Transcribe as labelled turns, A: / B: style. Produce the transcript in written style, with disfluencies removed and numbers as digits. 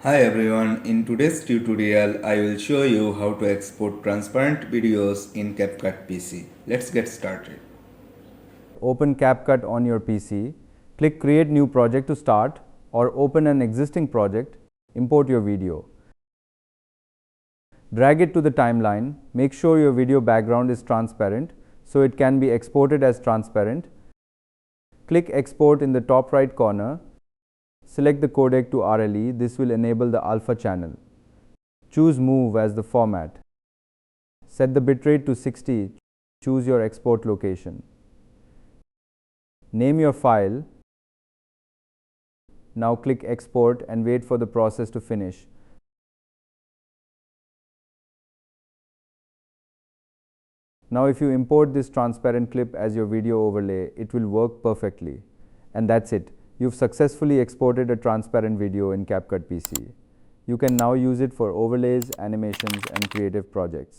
A: Hi everyone, in today's tutorial I will show you how to export transparent videos in CapCut PC. Let's get started.
B: Open CapCut on your PC, click Create New Project to start, or open an existing project, import your video. Drag it to the timeline, make sure your video background is transparent so it can be exported as transparent. Click Export in the top right corner. Select the codec to RLE, this will enable the alpha channel. Choose MOV as the format. Set the bitrate to 60, choose your export location. Name your file. Now click Export and wait for the process to finish. Now if you import this transparent clip as your video overlay, it will work perfectly. And that's it. You've successfully exported a transparent video in CapCut PC. You can now use it for overlays, animations, and creative projects.